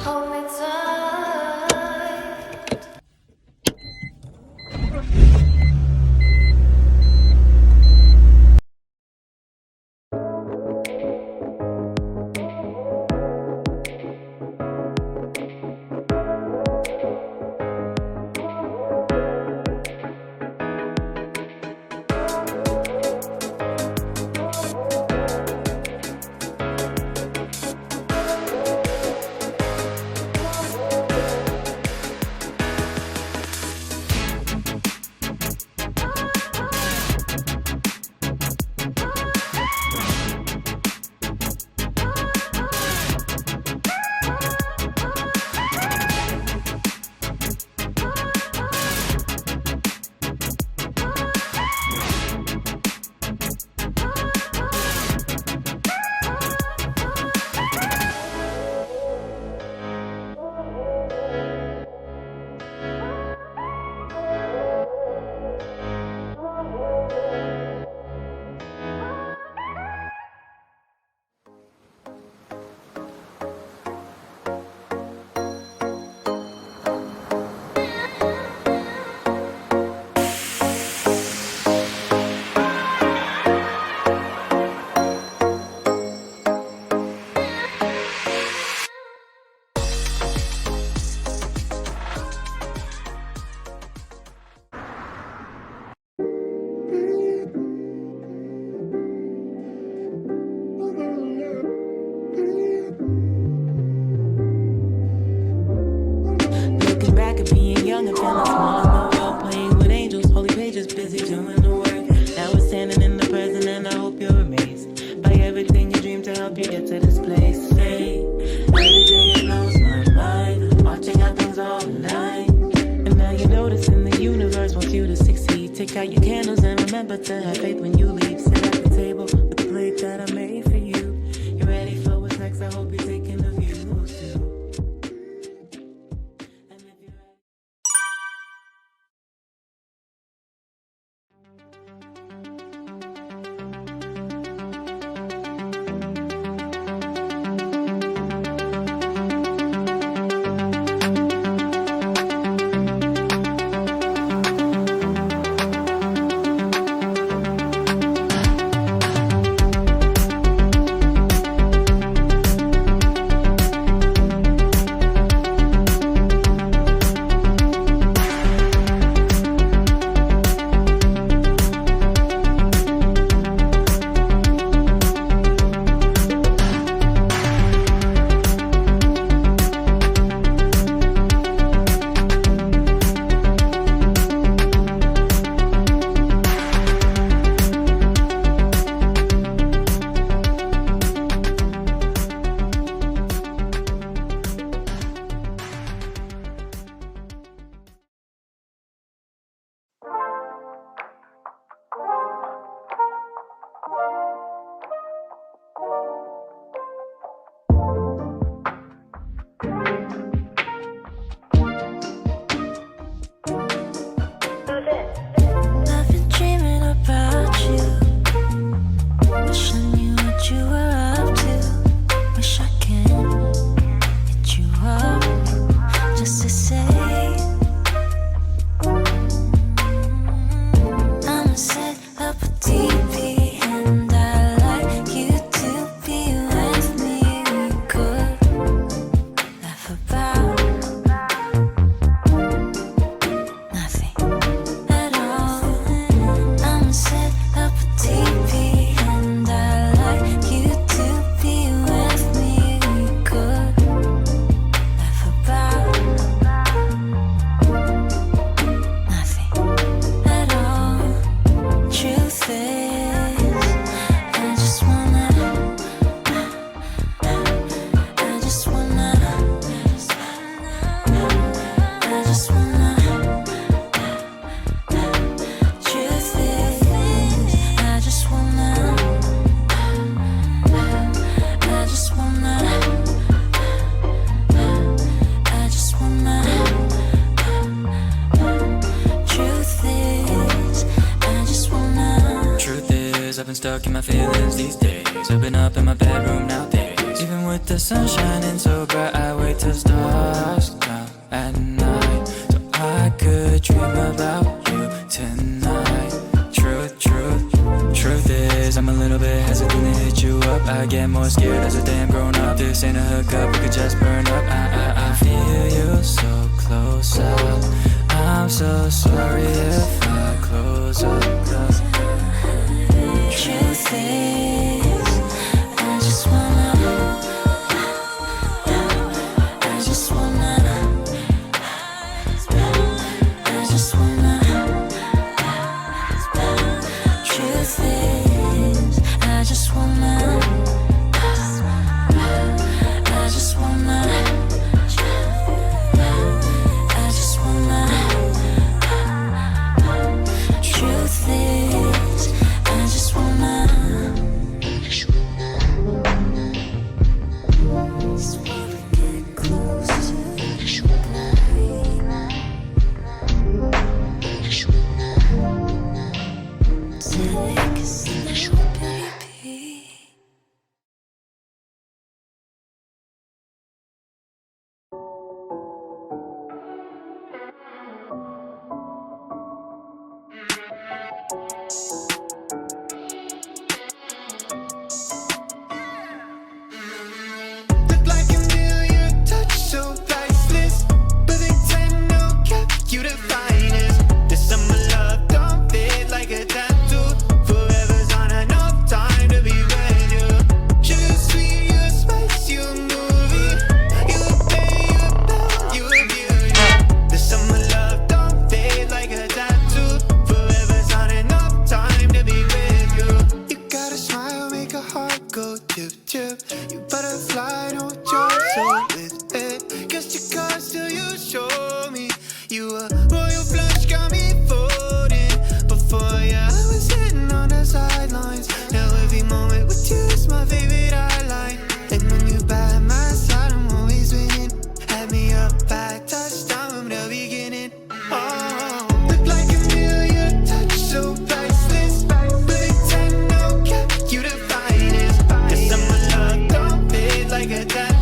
Hold me tight. Looking back at being young and feeling small in the world, playing with angels, holy pages, busy doing the work. Now we're standing in the present and I hope you're amazed by everything you dreamed to help you get to this place. Hey, every day it blows my mind, watching how things all align. And now you notice in the universe wants you to succeed. Take out your candles and remember to have faith when you leave. Sit at the table with the plate that I made for you. You're ready for what's next, I hope you're taking a view too. And if you're ready. I've been dreaming about you. Wish I knew what you were up to. Wish I can hit you up just to say I'ma set up a TV and I'd like you to be with me. We could laugh about nothing at all. I'ma set up a TV and I'd like you to be with me. We could laugh about nothing at all. Truth is, I just wanna, I just wanna, I just wanna. Truth is, I just wanna, I just wanna, I just wanna. Truth is, I just wanna. Truth is, I've been stuck in my feelings these days. I've been up in my bedroom nowadays. Even with the sun shining so bright, I wait till stars come at night so I could dream about you tonight. Truth is I'm a little bit hesitant to hit you up. I get more scared as a damn grown up. This ain't a hookup, we could just burn up. I feel you so close up. I'm so sorry if I close up. Truth is, I just wanna truth is, I just wanna get close to baby. Look like a million touch, so priceless. But they tend to cap you the finest. This summer love don't fade like a tattoo. Forever's on enough time to be with you. Sugar sweet, you spice, you movie. You pay, you love, you beauty. This summer love don't fade like a tattoo. Forever's on enough time to be with you. You got a smile, make a heart go tip tip. You butterfly, no joy, so with it. Guess your cards till you show me. You a royal flush, got me folding. Before ya, I was sitting on the sidelines. Now every moment with you is my favorite highlight. And when you by my side, I'm always winning. Had me up by touchdown from the beginning. Oh, look like a million touch, so priceless. But they tend to cap you the finest. Cause summer love don't fade like a tattoo.